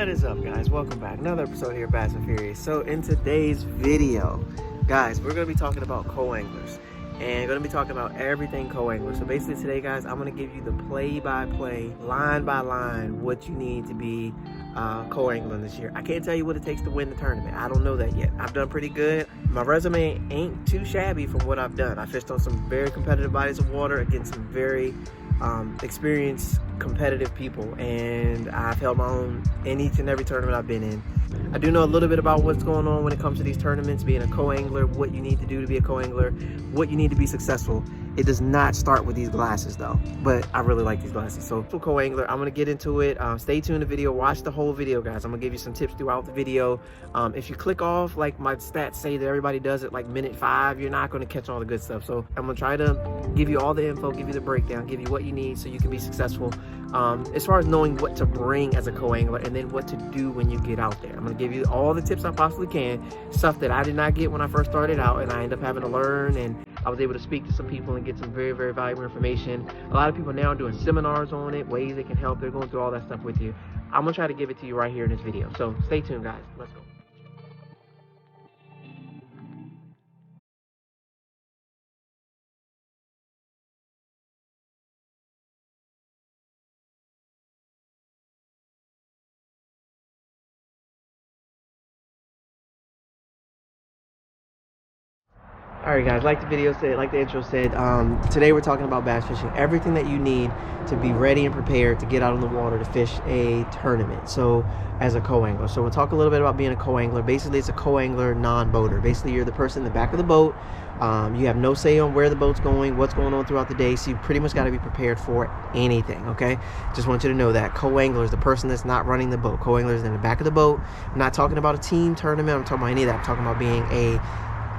What is up, guys? Welcome back. Another episode here, Bass and Furious. So in today's video, guys, we're going to be talking about co-anglers and going to be talking about everything co-angler. So basically today, guys, I'm going to give you the play-by-play, line-by-line, what you need to be co-angling this year. I can't tell you what it takes to win the tournament. I don't know that yet. I've done pretty good. My resume ain't too shabby from what I've done. I fished on some very competitive bodies of water against some very experienced, competitive people, and I've held my own in each and every tournament I've been in. I do know a little bit about what's going on when it comes to these tournaments, being a co-angler, what you need to do to be a co-angler, what you need to be successful. It does not start with these glasses though, but I really like these glasses. So for co-angler, I'm gonna get into it. Stay tuned to the video, watch the whole video, guys. I'm gonna give you some tips throughout the video. If you click off, like my stats say that everybody does it like minute 5, you're not gonna catch all the good stuff. So I'm gonna try to give you all the info, give you the breakdown, give you what you need so you can be successful. As far as knowing what to bring as a co-angler and then what to do when you get out there. I'm gonna give you all the tips I possibly can, stuff that I did not get when I first started out and I ended up having to learn, and I was able to speak to some people and get some very, very valuable information. A lot of people now are doing seminars on it, ways they can help. They're going through all that stuff with you. I'm gonna try to give it to you right here in this video. So stay tuned, guys. Let's go. Alright guys, like the video said, like the intro said, today we're talking about bass fishing. Everything that you need to be ready and prepared to get out on the water to fish a tournament. So as a co-angler. So we'll talk a little bit about being a co-angler. Basically it's a co-angler non-boater. Basically you're the person in the back of the boat. You have no say on where the boat's going, what's going on throughout the day. So you pretty much got to be prepared for anything, okay? Just want you to know that co-angler is the person that's not running the boat. Co-angler is in the back of the boat. I'm not talking about a team tournament. I'm talking about any of that. I'm talking about being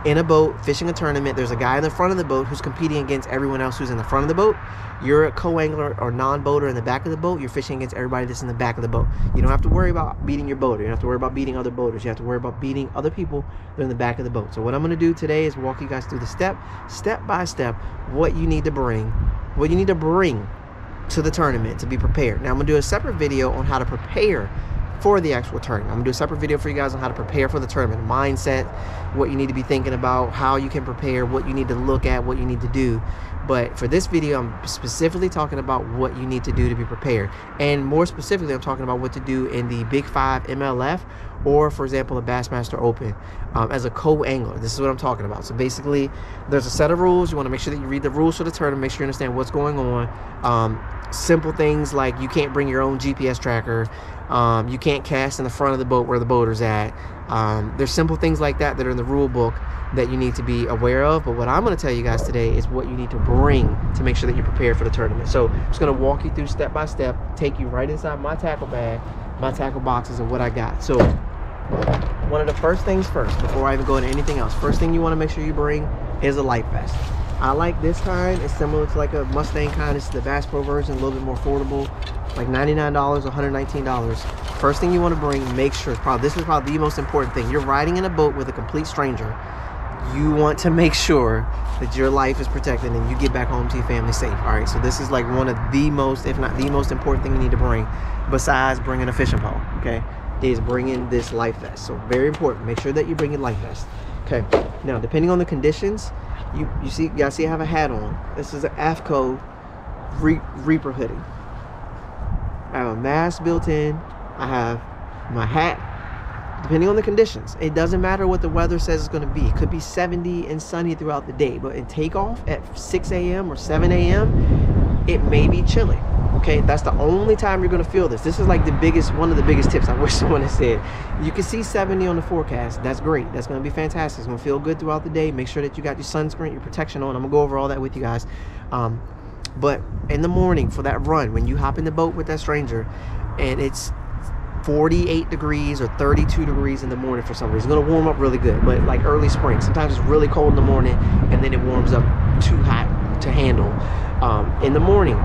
in a boat, fishing a tournament. There's a guy in the front of the boat who's competing against everyone else who's in the front of the boat. You're a co-angler or non-boater in the back of the boat. You're fishing against everybody that's in the back of the boat. You don't have to worry about beating your boater. You don't have to worry about beating other boaters. You have to worry about beating other people that are in the back of the boat. So what I'm going to do today is walk you guys through the step by step, what you need to bring to the tournament to be prepared. Now I'm going to do a separate video on how to prepare for the actual tournament. I'm gonna do a separate video for you guys on how to prepare for the tournament, mindset, what you need to be thinking about, how you can prepare, what you need to look at, what you need to do. But for this video, I'm specifically talking about what you need to do to be prepared. And more specifically, I'm talking about what to do in the Big 5 MLF or, for example, a Bassmaster Open as a co-angler. This is what I'm talking about. So basically, there's a set of rules. You want to make sure that you read the rules for the tournament, make sure you understand what's going on. Simple things like you can't bring your own GPS tracker. You can't cast in the front of the boat where the boater's at. There's simple things like that that are in the rule book that you need to be aware of. But what I'm going to tell you guys today is what you need to bring to make sure that you're prepared for the tournament. So I'm just going to walk you through step by step, take you right inside my tackle bag, my tackle boxes, and what I got. So one of the first things first, before I even go into anything else, first thing you want to make sure you bring is a life vest. I like this kind. It's similar to like a Mustang kind. It's the Bass Pro version, a little bit more affordable, like $99, $119. First thing you want to bring, make sure, this is probably the most important thing. You're riding in a boat with a complete stranger. You want to make sure that your life is protected and you get back home to your family safe. All right, so this is like one of the most, if not the most important thing you need to bring, besides bringing a fishing pole, okay, is bringing this life vest. So very important. Make sure that you bring your life vest. Okay, now depending on the conditions, you guys see I have a hat on. This is an AFCO Reaper hoodie. I have a mask built in. I have my hat. Depending on the conditions, it doesn't matter what the weather says it's going to be. It could be 70 and sunny throughout the day, but in takeoff at 6 a.m. or 7 a.m., it may be chilly. Okay, that's the only time you're going to feel this. This is like one of the biggest tips I wish someone had said. You can see 70 on the forecast. That's great. That's going to be fantastic. It's going to feel good throughout the day. Make sure that you got your sunscreen, your protection on. I'm going to go over all that with you guys. But in the morning for that run, when you hop in the boat with that stranger and it's 48 degrees or 32 degrees in the morning for some reason, it's going to warm up really good, but like early spring, sometimes it's really cold in the morning and then it warms up too hot to handle. In the morning,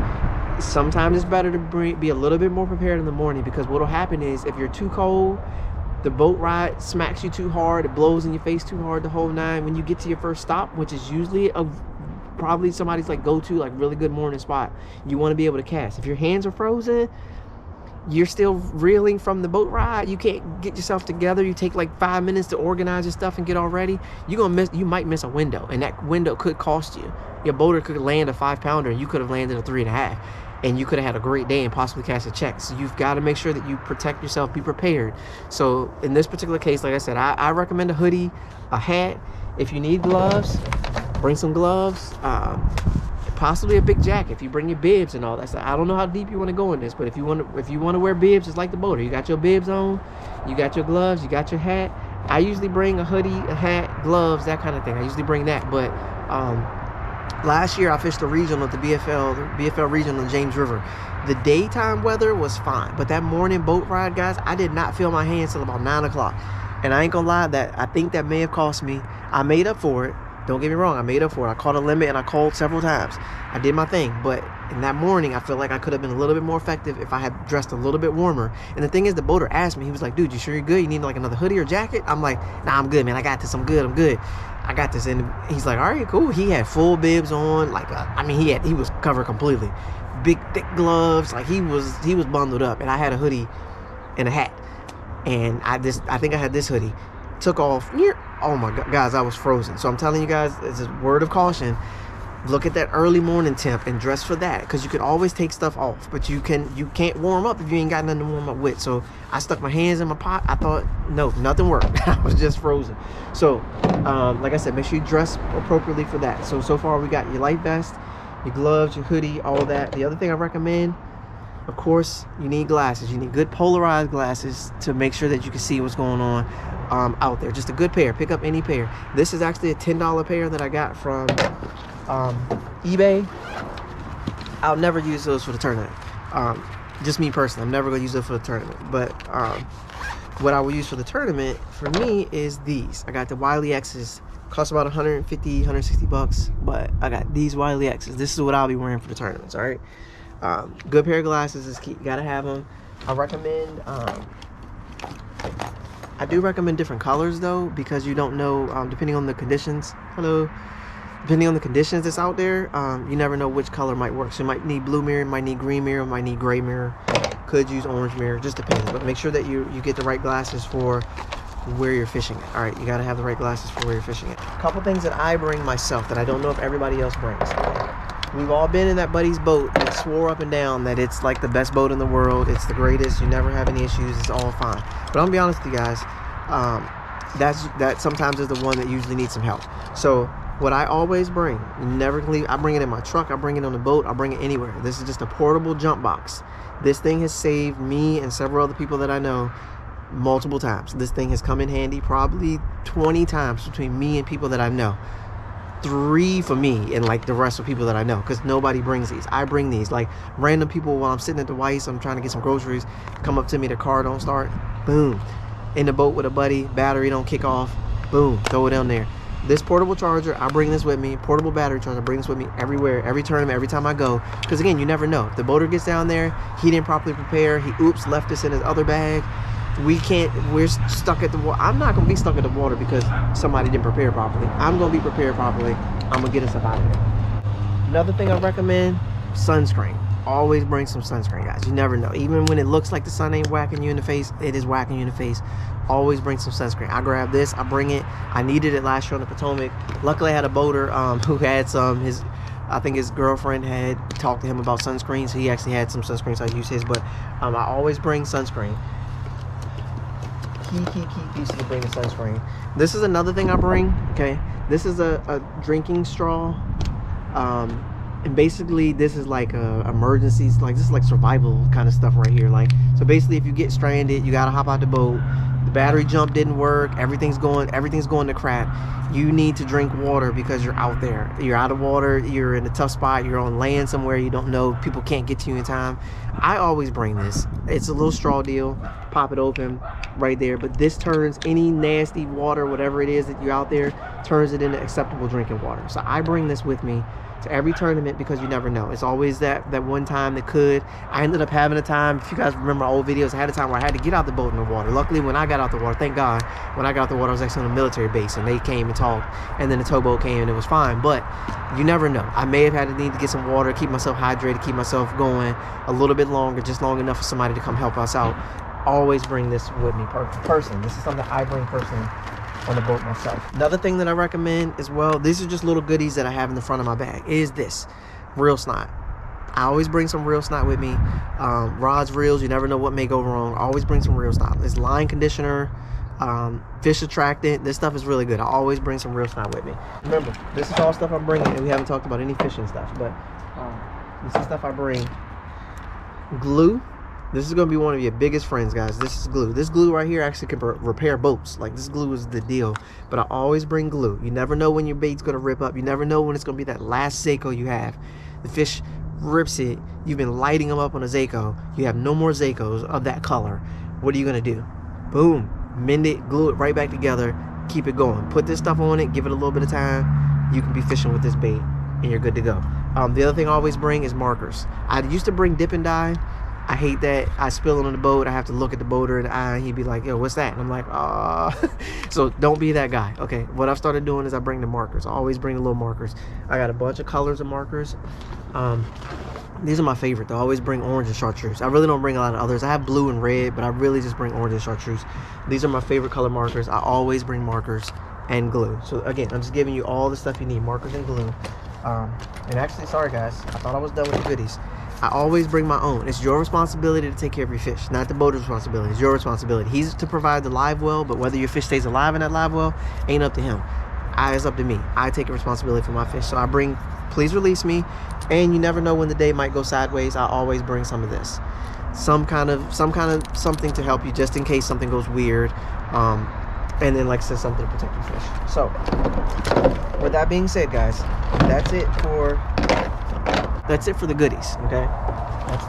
sometimes it's better to be a little bit more prepared in the morning, because what will happen is if you're too cold, the boat ride smacks you too hard, it blows in your face too hard the whole nine. When you get to your first stop, which is usually probably somebody's like go-to, like really good morning spot, you want to be able to cast. If your hands are frozen, you're still reeling from the boat ride, you can't get yourself together, you take like 5 minutes to organize your stuff and get all ready, you might miss a window, and that window could cost you. Your boater could land a 5-pounder and you could have landed a 3.5, and you could have had a great day and possibly cash a check. So you've got to make sure that you protect yourself, be prepared. So in this particular case, like I said, I recommend a hoodie, a hat. If you need gloves, bring some gloves, possibly a big jacket if you bring your bibs and all that stuff. I don't know how deep you want to go in this, but if you want to wear bibs, it's like the boater. You got your bibs on, you got your gloves, you got your hat. I usually bring a hoodie, a hat, gloves, that kind of thing. I usually bring that, but last year I fished the regional at the BFL regional in James River. The daytime weather was fine, but that morning boat ride, guys, I did not feel my hands till about 9 o'clock. And I ain't gonna lie, that I think that may have cost me. I made up for it. Don't get me wrong, I made up for it. I caught a limit and I called several times. I did my thing, but in that morning, I feel like I could have been a little bit more effective if I had dressed a little bit warmer. And the thing is, the boater asked me, he was like, dude, you sure you're good? You need like another hoodie or jacket? I'm like, nah, I'm good, man. I got this. I'm good. I got this. And he's like, all right, cool. He had full bibs on. Like, he was covered completely. Big, thick gloves. Like, he was bundled up. And I had a hoodie and a hat. And I think I had this hoodie. Took off. Oh my God, guys, I was frozen. So I'm telling you guys, it's a word of caution. Look at that early morning temp and dress for that, because you can always take stuff off, but you can't warm up if you ain't got nothing to warm up with. So I stuck my hands in my pot. I thought, no, nothing worked. I was just frozen. So like I said, make sure you dress appropriately for that. So far we got your life vest, your gloves, your hoodie, all that. The other thing I recommend, of course, you need glasses. You need good polarized glasses to make sure that you can see what's going on out there. Just a good pair. Pick up any pair. This is actually a $10 pair that I got from eBay. I'll never use those for the tournament. Just me personally, I'm never going to use those for the tournament. But what I will use for the tournament, for me, is these. I got the Wiley X's. Cost about 150, 160 bucks. But I got these Wiley X's. This is what I'll be wearing for the tournaments, all right? Good pair of glasses is key. You gotta have them. I recommend I do recommend different colors though, because you don't know, depending on the conditions. Depending on the conditions that's out there, you never know which color might work. So you might need blue mirror, might need green mirror, might need gray mirror, could use orange mirror, just depends. But make sure that you get the right glasses for where you're fishing it. All right, you gotta have the right glasses for where you're fishing it. A couple things that I bring myself that I don't know if everybody else brings. We've all been in that buddy's boat and swore up and down that it's like the best boat in the world. It's the greatest. You never have any issues. It's all fine. But I'm gonna be honest with you guys. That sometimes is the one that usually needs some help. So what I always bring, never leave. I bring it in my truck. I bring it on the boat. I bring it anywhere. This is just a portable jump box. This thing has saved me and several other people that I know multiple times. This thing has come in handy probably 20 times between me and people that I know. 3 for me and like the rest of people that I know, because nobody brings these. I bring these. Like random people, while I'm sitting at the Weiss, I'm trying to get some groceries, come up to me, the car don't start, boom, in the boat with a buddy, battery don't kick off, boom, throw it on there. This portable charger, I bring this with me. Portable battery charger, I bring this with me everywhere, every tournament, every time I go, because again, you never know. If the boater gets down there, he didn't properly prepare, he left this in his other bag, we're stuck at the water. I'm not gonna be stuck at the water because somebody didn't prepare properly. I'm gonna be prepared properly. I'm gonna get us up out of there. Another thing I recommend, sunscreen. Always bring some sunscreen, guys. You never know. Even when it looks like the sun ain't whacking you in the face, it is whacking you in the face. Always bring some sunscreen. I grab this, I bring it. I needed it last year on the Potomac. Luckily I had a boater who had some. I think his girlfriend had talked to him about sunscreen, so he actually had some sunscreen, so I used his. But I always bring sunscreen. Key piece to bring the sunscreen. This is another thing I bring. Okay, this is a drinking straw, and basically this is like emergencies, like this is like survival kind of stuff right here. Like, so basically if you get stranded, you gotta hop out the boat, the battery jump didn't work, everything's going to crap, you need to drink water because you're out there, you're out of water, you're in a tough spot, you're on land somewhere you don't know, people can't get to you in time. I always bring this. It's a little straw deal, pop it open right there, but this turns any nasty water, whatever it is that you're out there, turns it into acceptable drinking water. So I bring this with me to every tournament, because you never know. It's always that one time that could. I ended up having a time, if you guys remember my old videos, I had a time where I had to get out the boat in the water. Luckily, when I got out the water, thank God, when I got out the water, I was actually on a military base, and they came and talked, and then the towboat came, and it was fine. But you never know. I may have had to need to get some water, keep myself hydrated, keep myself going a little bit longer, just long enough for somebody to come help us out. Always bring this with me personally. This is something I bring personally on the boat myself. Another thing that I recommend as well, these are just little goodies that I have in the front of my bag, is this reel snot. I always bring some reel snot with me. Rods, reels, you never know what may go wrong. I always bring some reel snot. It's line conditioner, fish attractant. This stuff is really good. I always bring some reel snot with me. Remember, this is all stuff I'm bringing, and we haven't talked about any fishing stuff, but this is stuff I bring. Glue. This is going to be one of your biggest friends, guys. This is glue. This glue right here actually can repair boats. Like, this glue is the deal. But I always bring glue. You never know when your bait's going to rip up. You never know when it's going to be that last Zaco you have. The fish rips it. You've been lighting them up on a Zaco. You have no more Zacos of that color. What are you going to do? Boom. Mend it. Glue it right back together. Keep it going. Put this stuff on it. Give it a little bit of time. You can be fishing with this bait, and you're good to go. The other thing I always bring is markers. I used to bring dip and dye. I hate that. I spill it on the boat. I have to look at the boater in the eye, and he'd be like, yo, what's that? And I'm like, So don't be that guy. Okay, what I've started doing is I bring the markers. I always bring the little markers. I got a bunch of colors of markers. These are my favorite though. I always bring orange and chartreuse. I really don't bring a lot of others. I have blue and red, but I really just bring orange and chartreuse. These are my favorite color markers. I always bring markers and glue. So again, I'm just giving you all the stuff you need, markers and glue. And actually, sorry guys, I thought I was done with the goodies. I always bring my own. It's your responsibility to take care of your fish, not the boater's responsibility. It's your responsibility. He's to provide the live well, but whether your fish stays alive in that live well ain't up to him. It's up to me. I take a responsibility for my fish. So I bring, please release me, and you never know when the day might go sideways. I always bring some of this, some kind of something to help you just in case something goes weird. And then, like I said, something to protect your fish. So with that being said, guys, that's it for the goodies. Okay,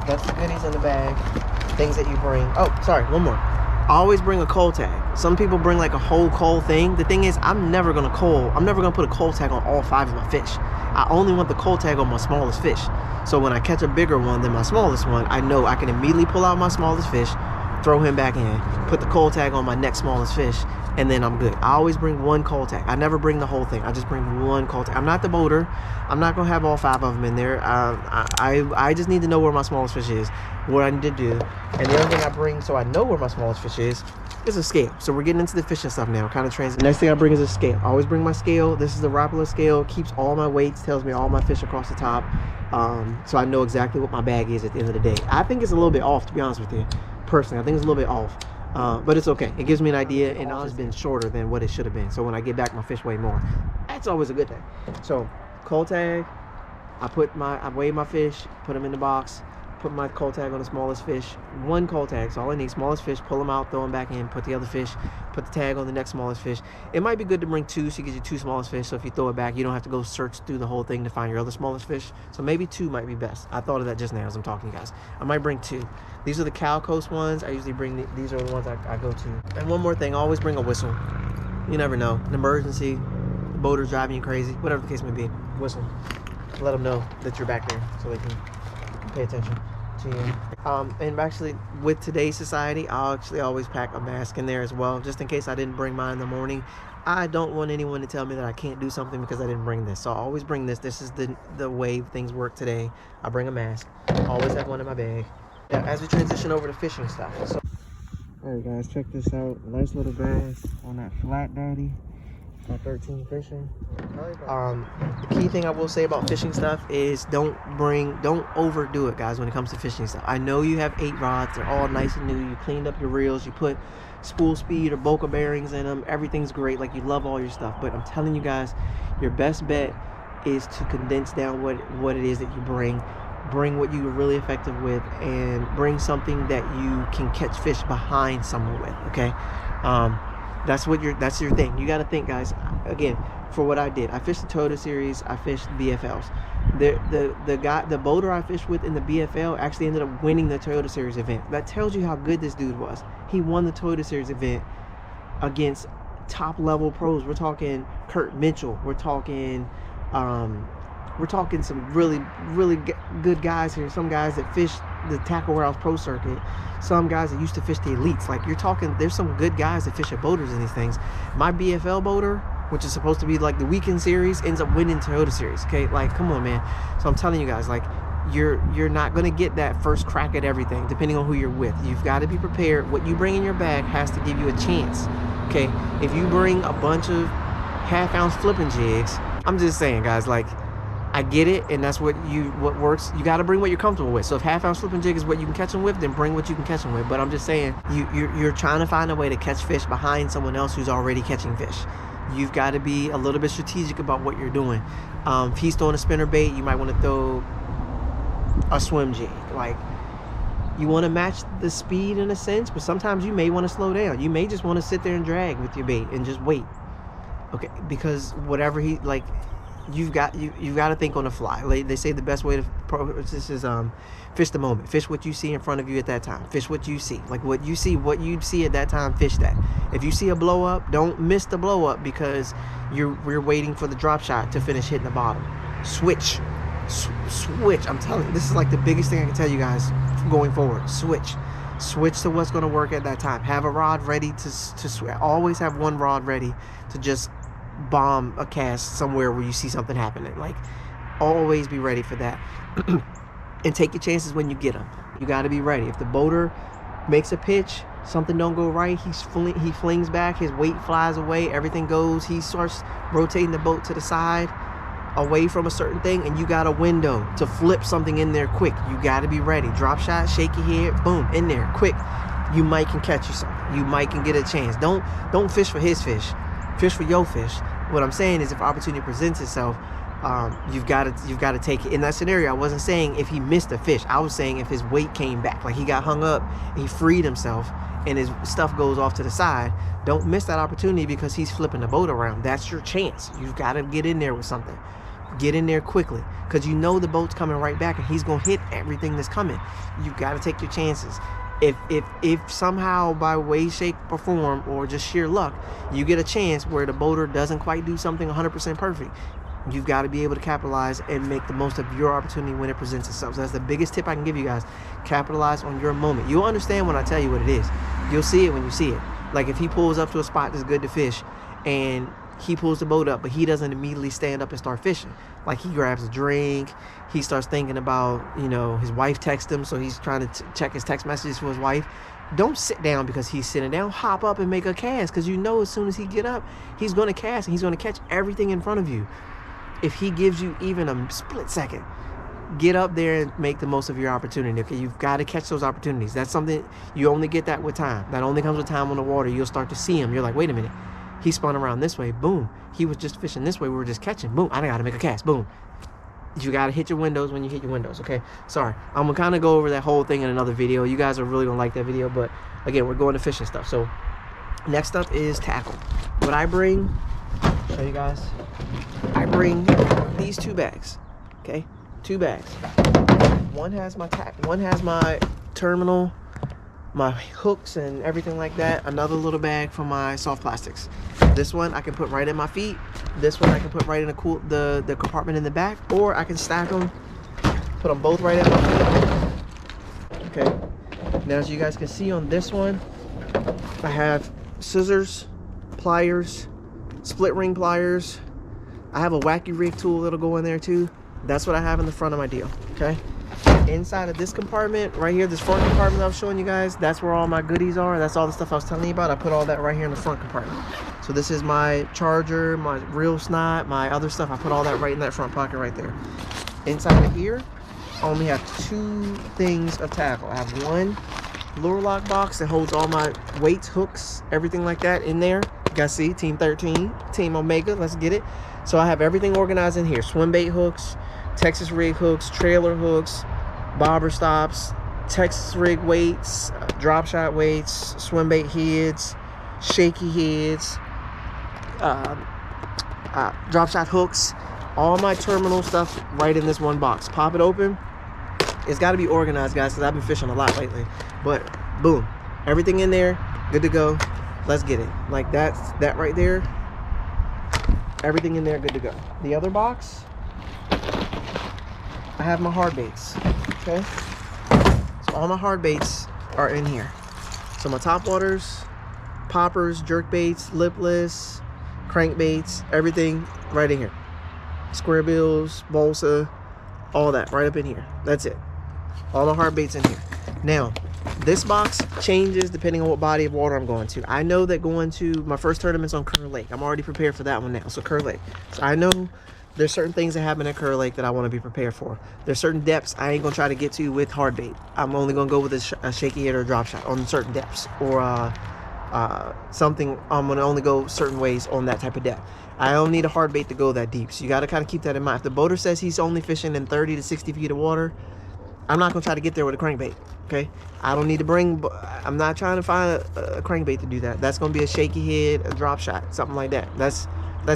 that's the goodies in the bag, things that you bring. Oh, sorry, one more. I always bring a cold tag. Some people bring like a whole cold thing. The thing is, I'm never gonna put a cold tag on all 5 of my fish. I only want the cold tag on my smallest fish. So when I catch a bigger one than my smallest one, I know I can immediately pull out my smallest fish, throw him back in, put the cold tag on my next smallest fish, and then I'm good. I always bring one cold tag. I never bring the whole thing. I just bring one cold tag. I'm not the boater. I'm not gonna have all 5 of them in there. I just need to know where my smallest fish is, what I need to do. And the other thing I bring, so I know where my smallest fish is a scale. So we're getting into the fishing stuff now, kind of transit. Next thing I bring is a scale. I always bring my scale. This is the Rapala scale. Keeps all my weights, tells me all my fish across the top. So I know exactly what my bag is at the end of the day. I think it's a little bit off, to be honest with you. Personally, I think it's a little bit off. But it's okay. It gives me an idea, and it's been shorter than what it should have been. So when I get back, my fish weigh more. That's always a good thing. So cold tag, I weigh my fish, put them in the box, put my cold tag on the smallest fish. One cold tag, so all I need, smallest fish, pull them out, throw them back in, put the other fish, put the tag on the next smallest fish. It might be good to bring 2, so you get your 2 smallest fish, so if you throw it back, you don't have to go search through the whole thing to find your other smallest fish. So maybe 2 might be best. I thought of that just now as I'm talking to you guys. I might bring 2. These are the Cal Coast ones. I usually bring, these are the ones I go to. And one more thing, I always bring a whistle. You never know, an emergency, the boater's driving you crazy, whatever the case may be, whistle. Let them know that you're back there so they can pay attention to you. And actually, with today's society, I'll actually always pack a mask in there as well, just in case I didn't bring mine in the morning. I don't want anyone to tell me that I can't do something because I didn't bring this. So I always bring this. This is the way things work today. I bring a mask. I always have one in my bag. Yeah, as we transition over to fishing stuff. So, all right, guys, check this out. Nice little bass on that Flat Daddy. My 13 fishing. The key thing I will say about fishing stuff is don't overdo it, guys, when it comes to fishing stuff. I know you have 8 rods, they're all nice and new, you cleaned up your reels, you put spool speed or Boca bearings in them, everything's great, like you love all your stuff. But I'm telling you guys, your best bet is to condense down what it is that you bring what you're really effective with, and bring something that you can catch fish behind someone with. Okay, that's your thing. You got to think, guys. Again, for what I did, I fished the Toyota Series, I fished BFLs. The boater I fished with in the BFL actually ended up winning the Toyota Series event. That tells you how good this dude was. He won the Toyota Series event against top level pros. We're talking Kurt Mitchell, we're talking We're talking some really good guys here. Some guys that fish the Tackle Warehouse Pro Circuit. Some guys that used to fish the elites. Like, you're talking, there's some good guys that fish at boaters in these things. My BFL boater, which is supposed to be like the weekend series, ends up winning Toyota series. Okay, like, come on, man. So I'm telling you guys, like, you're not going to get that first crack at everything, depending on who you're with. You've got to be prepared. What you bring in your bag has to give you a chance. Okay, if you bring a bunch of half-ounce flipping jigs, I'm just saying, guys, like, I get it, and that's what works. You got to bring what you're comfortable with. So if half-ounce flipping jig is what you can catch them with, then bring what you can catch them with. But I'm just saying, you're trying to find a way to catch fish behind someone else who's already catching fish. You've got to be a little bit strategic about what you're doing. If he's throwing a spinner bait, you might want to throw a swim jig. Like, you want to match the speed in a sense, but sometimes you may want to slow down. You may just want to sit there and drag with your bait and just wait. Okay, because whatever he, like, you've got to think on the fly. Like they say, the best way to this is fish the moment. Fish what you see in front of you at that time. Fish what you see. Like, what you see at that time, fish that. If you see a blow up, don't miss the blow up because we're waiting for the drop shot to finish hitting the bottom. Switch. I'm telling you, this is like the biggest thing I can tell you guys going forward. Switch to what's going to work at that time. Have a rod ready to always have one rod ready to just bomb a cast somewhere where you see something happening. Like, always be ready for that. And take your chances when you get them. You got to be ready. If the boater makes a pitch, something don't go right, he flings back, his weight flies away, everything goes, he starts rotating the boat to the side away from a certain thing, and you got a window to flip something in there quick. You got to be ready. Drop shot, shake your head, boom, in there quick. You might can catch you something. You might can get a chance. Don't fish for his fish. Fish for your fish. What I'm saying is, if opportunity presents itself, you've got to take it. In that scenario, I wasn't saying if he missed a fish. I was saying if his weight came back, like he got hung up, he freed himself, and his stuff goes off to the side. Don't miss that opportunity because he's flipping the boat around. That's your chance. You've got to get in there with something. Get in there quickly, because you know the boat's coming right back, and he's gonna hit everything that's coming. You've got to take your chances. If somehow by way, shape, or form, or just sheer luck, you get a chance where the boater doesn't quite do something 100% perfect, you've got to be able to capitalize and make the most of your opportunity when it presents itself. So that's the biggest tip I can give you guys. Capitalize on your moment. You'll understand when I tell you what it is. You'll see it when you see it. Like, if he pulls up to a spot that's good to fish, and he pulls the boat up, but he doesn't immediately stand up and start fishing. Like, he grabs a drink, he starts thinking about, his wife texted him, so he's trying to check his text messages for his wife. Don't sit down because he's sitting down. Hop up and make a cast, because as soon as he get up, he's going to cast, and he's going to catch everything in front of you. If he gives you even a split second, get up there and make the most of your opportunity. Okay, you've got to catch those opportunities. That's something, you only get that with time. That only comes with time on the water. You'll start to see him. You're like, wait a minute. He spun around this way. Boom. He was just fishing this way. We were just catching. Boom. I got to make a cast. Boom. You got to hit your windows when you hit your windows. Okay. Sorry. I'm going to kind of go over that whole thing in another video. You guys are really going to like that video. But again, we're going to fishing stuff. So next up is tackle. What I bring, show you guys. I bring these 2 bags. Okay. 2 bags. One has my one has my terminal, my hooks and everything like that. Another little bag for my soft plastics. This one I can put right in my feet. This one I can put right in the compartment in the back, or I can stack them, put them both right at my feet. Okay. Now, as you guys can see on this one, I have scissors, pliers, split ring pliers. I have a wacky rig tool that'll go in there too. That's what I have in the front of my deal. Okay. Inside of this compartment right here, this front compartment I'm showing you guys, that's where all my goodies are. That's all the stuff I was telling you about. I put all that right here in the front compartment. So this is my charger, my reel snot, my other stuff. I put all that right in that front pocket right there. Inside of here, I only have 2 things of tackle. I have one lure lock box that holds all my weights, hooks, everything like that in there. You guys see, Team 13, Team Omega, let's get it. So I have everything organized in here. Swim bait hooks, Texas rig hooks, trailer hooks, bobber stops, Texas rig weights, drop shot weights, swim bait heads, shaky heads, drop shot hooks, all my terminal stuff right in this one box. Pop it open. It's got to be organized, guys, because I've been fishing a lot lately. But boom, everything in there, good to go. Let's get it. Like that right there, everything in there, good to go. The other box, I have my hard baits. Okay, so all my hard baits are in here. So my top waters, poppers, jerk baits, lipless, crankbaits, everything right in here. Square bills, balsa, all that right up in here. That's it. All the hard baits in here. Now, this box changes depending on what body of water I'm going to. I know that going to my first tournament's on Kerr Lake. I'm already prepared for that one now. So Kerr Lake. So I know there's certain things that happen at Kerr Lake that I want to be prepared for. There's certain depths I ain't gonna try to get to with hard bait. I'm only gonna go with a shaky hit or a drop shot on certain depths, or something. I'm gonna only go certain ways on that type of depth. I don't need a hard bait to go that deep. So you got to kind of keep that in mind. If the boater says he's only fishing in 30 to 60 feet of water, I'm not gonna try to get there with a crankbait. Okay, I don't need to bring. I'm not trying to find a crankbait to do that. That's gonna be a shaky hit, a drop shot, something like that. That's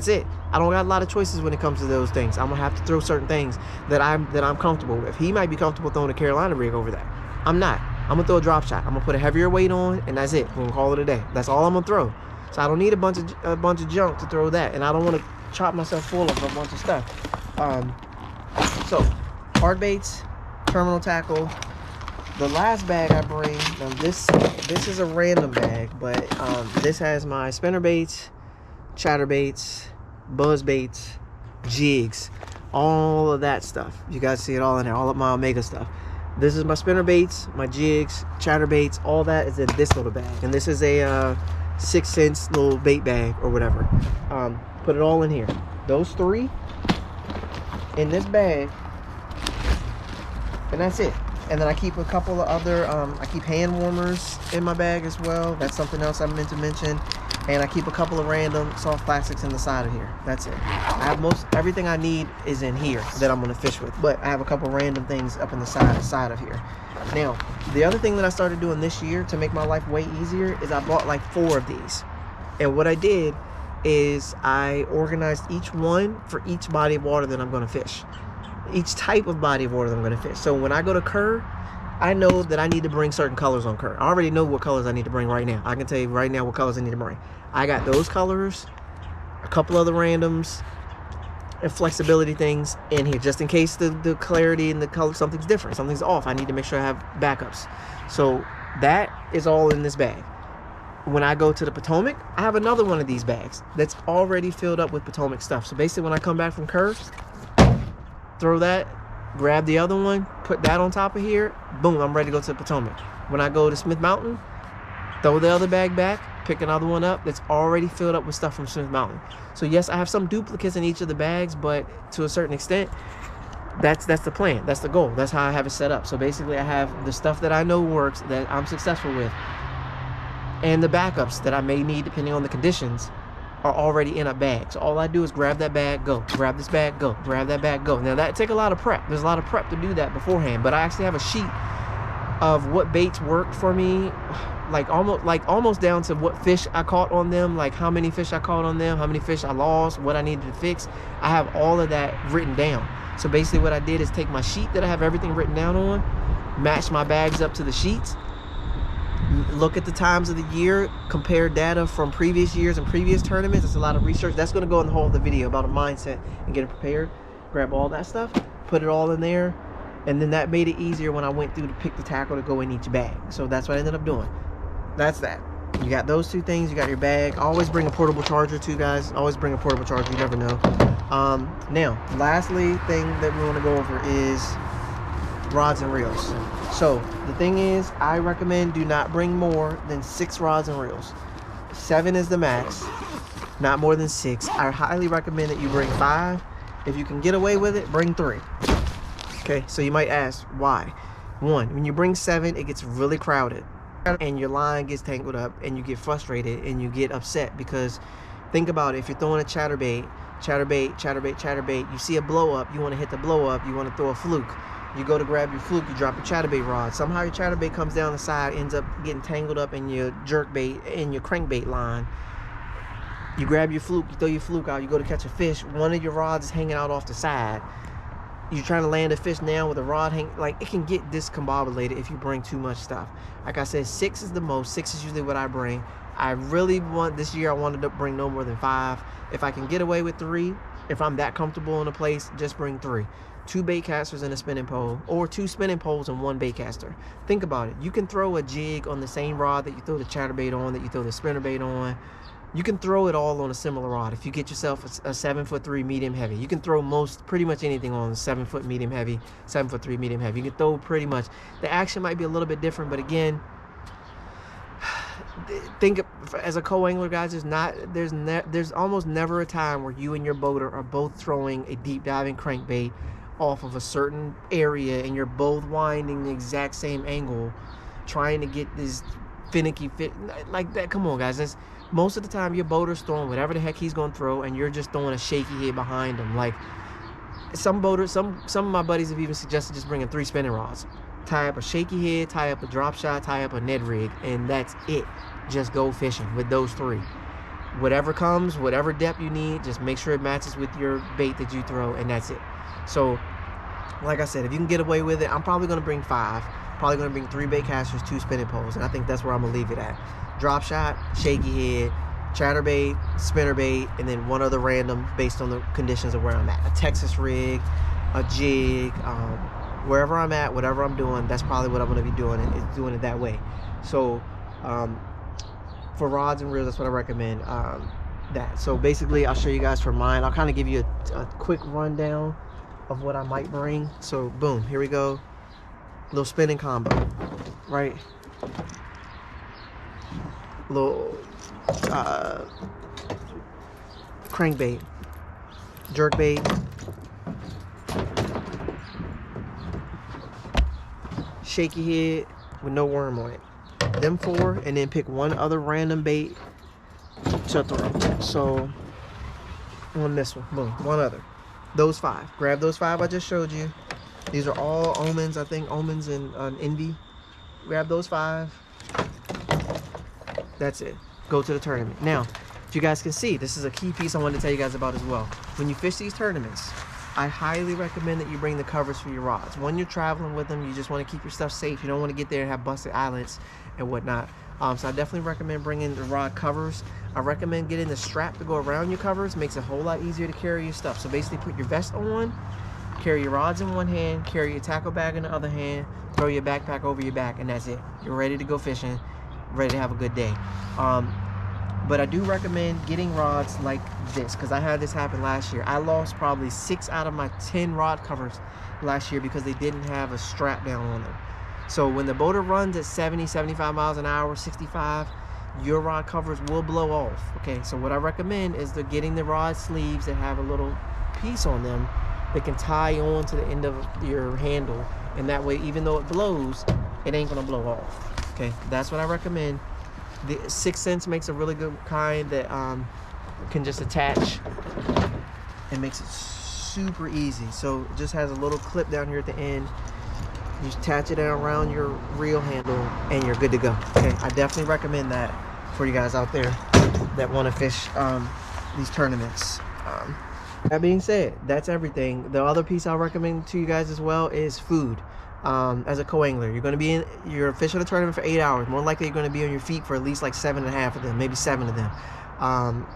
it. I don't got a lot of choices when it comes to those things. I'm gonna have to throw certain things that I'm comfortable with. He might be comfortable throwing a Carolina rig over that. I'm not. I'm gonna throw a drop shot. I'm gonna put a heavier weight on, and that's it. We're gonna call it a day. That's all I'm gonna throw. So I don't need a bunch of junk to throw that, and I don't want to chop myself full of a bunch of stuff. So hard baits, terminal tackle. The last bag I bring, now this is a random bag, but this has my spinner baits, chatter baits, buzz baits, jigs, all of that stuff. You guys see it all in there, all of my Omega stuff. This is my spinner baits, my jigs, chatter baits, all that is in this little bag. And this is a 6 cents little bait bag or whatever. Put it all in here. Those three in this bag, and that's it. And then I keep a couple of other, I keep hand warmers in my bag as well. That's something else I meant to mention. And I keep a couple of random soft plastics in the side of here. That's it. I have everything I need is in here that I'm gonna fish with. But I have a couple random things up in the side of here. Now, the other thing that I started doing this year to make my life way easier is I bought like 4 of these. And what I did is I organized each one for each body of water that I'm gonna fish. Each type of body of water that I'm going to fish. So when I go to Kerr, I know that I need to bring certain colors on Kerr. I already know what colors I need to bring right now. I can tell you right now what colors I need to bring. I got those colors, a couple other randoms, and flexibility things in here, just in case the clarity and the color, something's different, something's off. I need to make sure I have backups. So that is all in this bag. When I go to the Potomac, I have another one of these bags that's already filled up with Potomac stuff. So basically when I come back from Kerr, throw that, grab the other one, put that on top of here, boom, I'm ready to go to the Potomac. When I go to Smith Mountain, throw the other bag back, pick another one up that's already filled up with stuff from Smith Mountain. So yes, I have some duplicates in each of the bags, but to a certain extent, that's the plan, that's the goal, that's how I have it set up. So basically I have the stuff that I know works, that I'm successful with, and the backups that I may need depending on the conditions are already in a bag. So all I do is grab that bag, go. Grab this bag, go. Grab that bag, go. Now that take a lot of prep. There's a lot of prep to do that beforehand, but I actually have a sheet of what baits worked for me, like almost down to what fish I caught on them, like how many fish I caught on them, how many fish I lost, what I needed to fix. I have all of that written down. So basically what I did is take my sheet that I have everything written down on, match my bags up to the sheets, look at the times of the year, compare data from previous years and previous tournaments. It's a lot of research. That's going to go in the whole of the video about a mindset and getting prepared. Grab all that stuff, put it all in there, and then that made it easier when I went through to pick the tackle to go in each bag. So that's what I ended up doing. That's that. You got those two things. You got your bag. Always bring a portable charger too, guys. Always bring a portable charger. You never know. Now, lastly thing that we want to go over is rods and reels. So the thing is, I recommend do not bring more than 6 rods and reels. 7 is the max, not more than 6. I highly recommend that you bring 5. If you can get away with it, bring 3. Okay, so you might ask why. 1, when you bring 7, it gets really crowded and your line gets tangled up and you get frustrated and you get upset, because think about it, if you're throwing a chatterbait, you see a blow up, you want to hit the blow up, you want to throw a fluke. You go to grab your fluke, you drop your chatterbait rod. Somehow your chatterbait comes down the side, ends up getting tangled up in your jerkbait, in your crankbait line. You grab your fluke, you throw your fluke out, you go to catch a fish, one of your rods is hanging out off the side. You're trying to land a fish now with a rod hanging, like it can get discombobulated if you bring too much stuff. Like I said, 6 is the most. 6 is usually what I bring. I really want, this year I wanted to bring no more than 5. If I can get away with 3, if I'm that comfortable in a place, just bring 3. 2 bait casters and a spinning pole, or 2 spinning poles and 1 bait caster. Think about it. You can throw a jig on the same rod that you throw the chatterbait on, that you throw the spinnerbait on. You can throw it all on a similar rod. If you get yourself a 7'3" medium heavy, you can throw pretty much anything on 7-foot medium heavy, 7'3" medium heavy. You can throw pretty much. The action might be a little bit different, but again, think as a co-angler, guys, there's almost never a time where you and your boater are both throwing a deep diving crankbait off of a certain area and you're both winding the exact same angle, trying to get this finicky fit like that. Come on, guys. Most of the time your boater's throwing whatever the heck he's gonna throw, and you're just throwing a shaky head behind him. Like some boaters, some of my buddies have even suggested just bringing 3 spinning rods, tie up a shaky head, tie up a drop shot, tie up a Ned rig, and that's it. Just go fishing with those 3. Whatever comes, whatever depth you need, just make sure it matches with your bait that you throw, and that's it. So like I said, if you can get away with it, I'm probably going to bring 5. Probably going to bring 3 bait casters, 2 spinning poles, and I think that's where I'm going to leave it at. Drop shot, shaky head, chatterbait, spinnerbait, and then 1 other random based on the conditions of where I'm at. A Texas rig, a jig, wherever I'm at, whatever I'm doing, that's probably what I'm going to be doing, and it's doing it that way. So for rods and reels, that's what I recommend. That. So basically, I'll show you guys for mine. I'll kind of give you a quick rundown of what I might bring. So boom, here we go. Little spinning combo, right? Little crankbait, jerkbait, shaky head with no worm on it. Them 4, and then pick 1 other random bait to throw. So on this one, boom, 1 other. Those 5. Grab those 5 I just showed you. These are all omens, I think, omens and envy. Grab those 5. That's it. Go to the tournament. Now, if you guys can see, this is a key piece I wanted to tell you guys about as well. When you fish these tournaments, I highly recommend that you bring the covers for your rods. When you're traveling with them, you just want to keep your stuff safe. You don't want to get there and have busted eyelets and whatnot. So I definitely recommend bringing the rod covers. I recommend getting the strap to go around your covers. Makes it a whole lot easier to carry your stuff. So basically put your vest on, carry your rods in one hand, carry your tackle bag in the other hand, throw your backpack over your back, and that's it. You're ready to go fishing, ready to have a good day. But I do recommend getting rods like this, because I had this happen last year. I lost probably 6 out of my 10 rod covers last year because they didn't have a strap down on them. So when the boater runs at 70, 75 miles an hour, 65, your rod covers will blow off. Okay, so what I recommend is getting the rod sleeves that have a little piece on them that can tie on to the end of your handle, and that way, even though it blows, it ain't gonna blow off. Okay, that's what I recommend. The 6 cents makes a really good kind that can just attach and makes it super easy. So it just has a little clip down here at the end. You attach it around your reel handle and you're good to go. Okay, I definitely recommend that for you guys out there that want to fish these tournaments. That being said, that's everything. The other piece I'll recommend to you guys as well is food. As a co-angler, you're fishing a tournament for 8 hours. More likely you're going to be on your feet for at least like 7.5 of them, maybe 7 of them.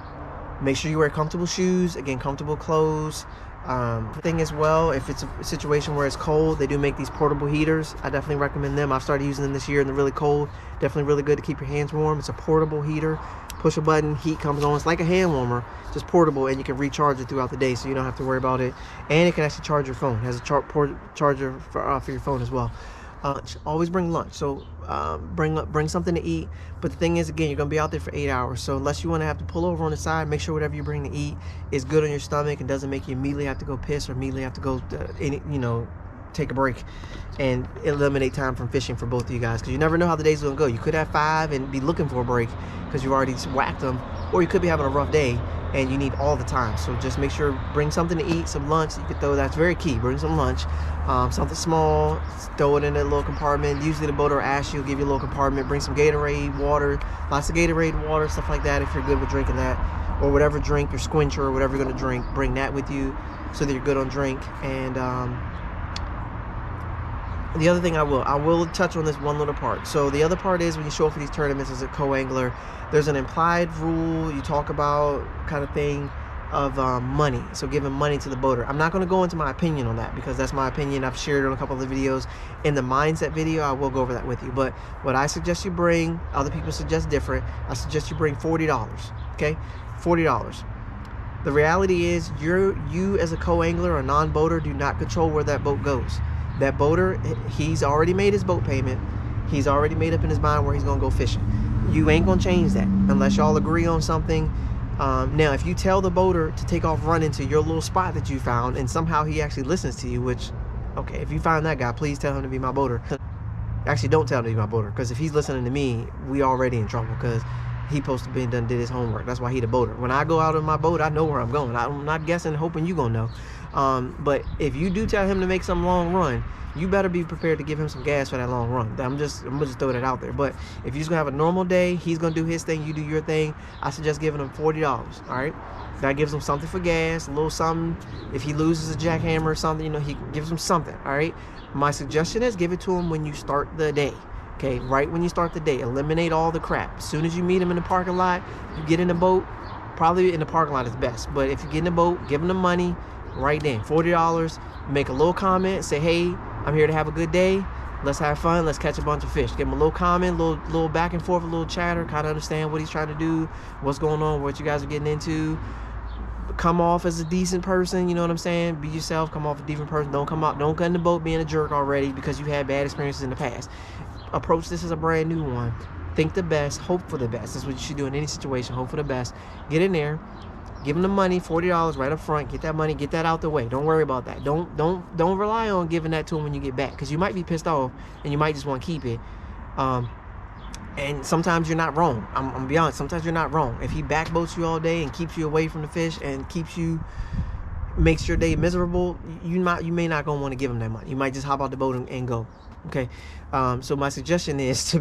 Make sure you wear comfortable shoes, again, comfortable clothes. Thing as well, if it's a situation where it's cold, they do make these portable heaters. I definitely recommend them. I've started using them this year in the really cold. Definitely really good to keep your hands warm. It's a portable heater. Push a button, heat comes on. It's like a hand warmer, just portable, and you can recharge it throughout the day, so you don't have to worry about it. And it can actually charge your phone. It has a charger for your phone as well. Always bring lunch. So bring something to eat. But the thing is, again, you're gonna be out there for 8 hours. So unless you want to have to pull over on the side, make sure whatever you bring to eat is good on your stomach and doesn't make you immediately have to go piss or immediately have to go take a break, and eliminate time from fishing for both of you guys, because you never know how the day's gonna go. You could have 5 and be looking for a break because you've already whacked them, or you could be having a rough day and you need all the time. So just make sure, bring something to eat, some lunch that you could throw. That's very key. Bring some lunch, something small, throw it in a little compartment. Usually the boater will ask you, give you a little compartment. Bring some Gatorade, water, lots of Gatorade, water, stuff like that if you're good with drinking that, or whatever drink, your squincher or whatever you're gonna drink, bring that with you so that you're good on drink. And the other thing I will touch on this one little part. So the other part is when you show up for these tournaments as a co-angler, there's an implied rule you talk about kind of thing money. So giving money to the boater. I'm not going to go into my opinion on that because that's my opinion. I've shared it on a couple of the videos. In the mindset video, I will go over that with you. But what I suggest you bring, other people suggest different. I suggest you bring $40. Okay, $40. The reality is, you as a co-angler or non-boater do not control where that boat goes. That boater, he's already made his boat payment. He's already made up in his mind where he's gonna go fishing. You ain't gonna change that unless y'all agree on something. Now, if you tell the boater to take off running to your little spot that you found, and somehow he actually listens to you, which, okay, if you find that guy, please tell him to be my boater. Actually, don't tell him to be my boater, because if he's listening to me, we already in trouble, because he supposed to be did his homework. That's why he the boater. When I go out in my boat, I know where I'm going. I'm not guessing, hoping you gonna know. But if you do tell him to make some long run, you better be prepared to give him some gas for that long run. I'm gonna just throw that out there. But if you're just gonna have a normal day, he's gonna do his thing, you do your thing, I suggest giving him $40. All right, that gives him something for gas, a little something. If he loses a jackhammer or something, you know, he gives him something. All right, my suggestion is give it to him when you start the day. Okay, right when you start the day, eliminate all the crap. As soon as you meet him in the parking lot, you get in the boat, probably in the parking lot is best. But if you get in the boat, give him the money right then, $40. Make a little comment, say, hey, I'm here to have a good day. Let's have fun. Let's catch a bunch of fish. Give him a little comment, little back and forth, a little chatter, kind of understand what he's trying to do, what's going on, what you guys are getting into. Come off as a decent person, you know what I'm saying? Be yourself, come off a decent person. Don't get in the boat being a jerk already because you had bad experiences in the past. Approach this as a brand new one. Think the best, hope for the best. That's what you should do in any situation. Hope for the best. Get in there, give them the money, $40 right up front. Get that money, get that out the way. Don't worry about that. Don't rely on giving that to them when you get back, because you might be pissed off and you might just want to keep it. And sometimes you're not wrong. I'm gonna be honest. Sometimes you're not wrong. If he backboats you all day and keeps you away from the fish and makes your day miserable, you may not gonna want to give him that money. You might just hop out the boat and go. Okay, so my suggestion is to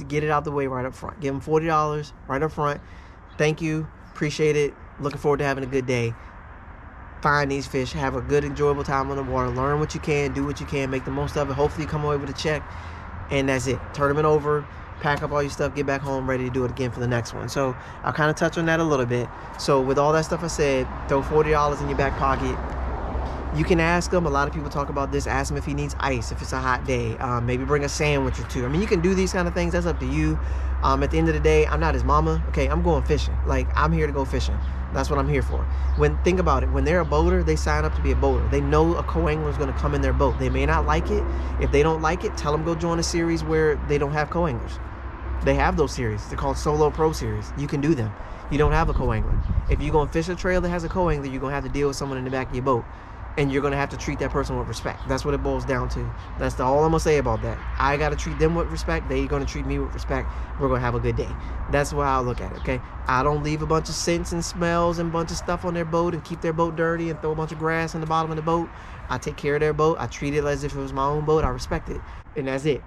get it out the way right up front. Give him $40 right up front. Thank you, appreciate it. Looking forward to having a good day. Find these fish, have a good, enjoyable time on the water. Learn what you can, do what you can, make the most of it. Hopefully, you come away with a check, and that's it. Tournament over. Pack up all your stuff, get back home, ready to do it again for the next one. So I'll kind of touch on that a little bit. So with all that stuff I said, throw $40 in your back pocket. You can ask him. A lot of people talk about this. Ask him if he needs ice, if it's a hot day. Maybe bring a sandwich or two. I mean, you can do these kind of things. That's up to you. At the end of the day, I'm not his mama. Okay, I'm going fishing. Like, I'm here to go fishing. That's what I'm here for. Think about it. When they're a boater, they sign up to be a boater. They know a co-angler is going to come in their boat. They may not like it. If they don't like it, tell them go join a series where they don't have co-anglers. They have those series. They're called solo pro series. You can do them. You don't have a co-angler. If you're going to fish a trail that has a co-angler, you're going to have to deal with someone in the back of your boat. And you're going to have to treat that person with respect. That's what it boils down to. That's all I'm going to say about that. I got to treat them with respect. They're going to treat me with respect. We're going to have a good day. That's why I look at it, okay? I don't leave a bunch of scents and smells and a bunch of stuff on their boat and keep their boat dirty and throw a bunch of grass in the bottom of the boat. I take care of their boat. I treat it as if it was my own boat. I respect it. And that's it.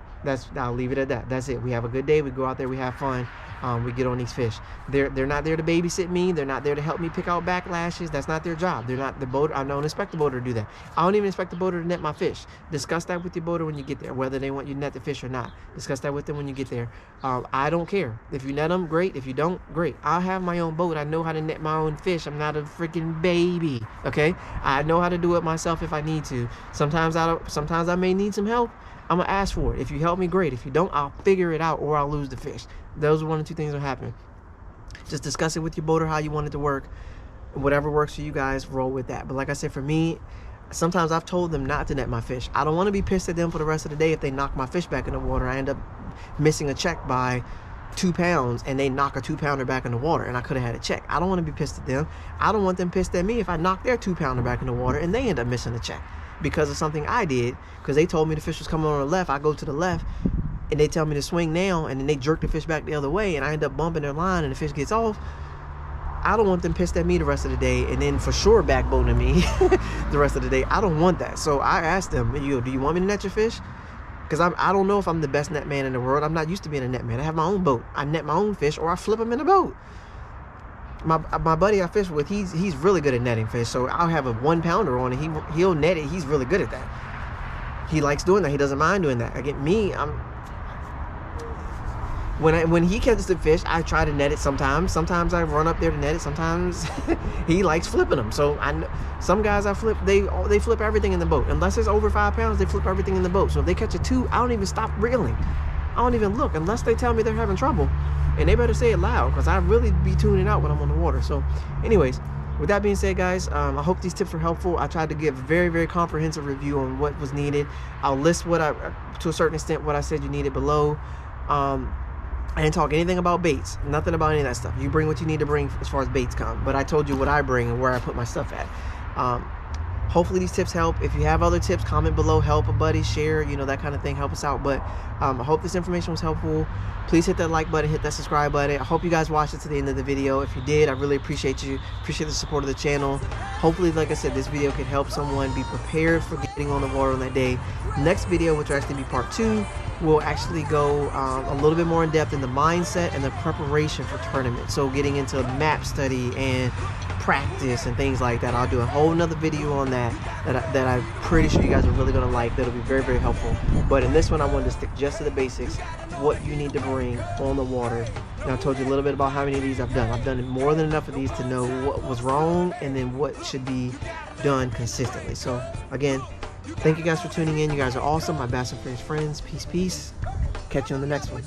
I'll leave it at that. That's it. We have a good day. We go out there. We have fun. We get on these fish. They're not there to babysit me. They're not there to help me pick out backlashes. That's not their job. They're not the boater. I don't expect the boater to do that. I don't even expect the boater to net my fish. Discuss that with your boater when you get there, whether they want you to net the fish or not. Discuss that with them when you get there. I don't care. If you net them, great. If you don't, great. I have my own boat. I know how to net my own fish. I'm not a freaking baby. Okay? I know how to do it myself if I need to. Sometimes I may need some help. I'm going to ask for it. If you help me, great. If you don't, I'll figure it out or I'll lose the fish. Those are one of two things that happen. Just discuss it with your boater, how you want it to work. Whatever works for you guys, roll with that. But like I said, for me, sometimes I've told them not to net my fish. I don't want to be pissed at them for the rest of the day if they knock my fish back in the water. I end up missing a check by 2 pounds and they knock a 2-pounder back in the water and I could have had a check. I don't want to be pissed at them. I don't want them pissed at me if I knock their 2-pounder back in the water and they end up missing a check because of something I did, because they told me the fish was coming on the left. I go to the left and they tell me to swing now, and then they jerk the fish back the other way and I end up bumping their line and the fish gets off. I don't want them pissed at me the rest of the day and then for sure backboning me the rest of the day. I don't want that. So I asked them, do you want me to net your fish? Because I don't know if I'm the best net man in the world. I'm not used to being a net man. I have my own boat. I net my own fish or I flip them in the boat. My buddy I fish with, he's really good at netting fish. So I'll have a 1-pounder on and he'll net it. He's really good at that. He likes doing that. He doesn't mind doing that. Again, me, when he catches the fish, I try to net it sometimes. Sometimes I run up there to net it. Sometimes he likes flipping them. So I know some guys I flip, they flip everything in the boat. Unless it's over 5 pounds, they flip everything in the boat. So if they catch a 2, I don't even stop reeling. I don't even look unless they tell me they're having trouble. And they better say it loud, because I really be tuning out when I'm on the water. So anyways, with that being said, guys, I hope these tips were helpful. I tried to give a very, very comprehensive review on what was needed. I'll list what to a certain extent, what I said you needed below. I didn't talk anything about baits, nothing about any of that stuff. You bring what you need to bring as far as baits come, but I told you what I bring and where I put my stuff at. Hopefully these tips help. If you have other tips, comment below, help a buddy, share, you know, that kind of thing, help us out. But I hope this information was helpful. Please hit that like button, hit that subscribe button. I hope you guys watched it to the end of the video. If you did, I really appreciate you. Appreciate the support of the channel. Hopefully, like I said, this video can help someone be prepared for getting on the water on that day. Next video, which will actually be part 2, will actually go a little bit more in depth in the mindset and the preparation for tournament. So getting into map study and practice and things like that. I'll do a whole nother video on that I'm pretty sure you guys are really going to like. That'll be very, very helpful. But in this one, I wanted to stick just to the basics, what you need to bring on the water. And I told you a little bit about how many of these I've done. I've done more than enough of these to know what was wrong and then what should be done consistently. So again, thank you guys for tuning in. You guys are awesome. My Bass and Friends friends. Peace, peace. Catch you on the next one.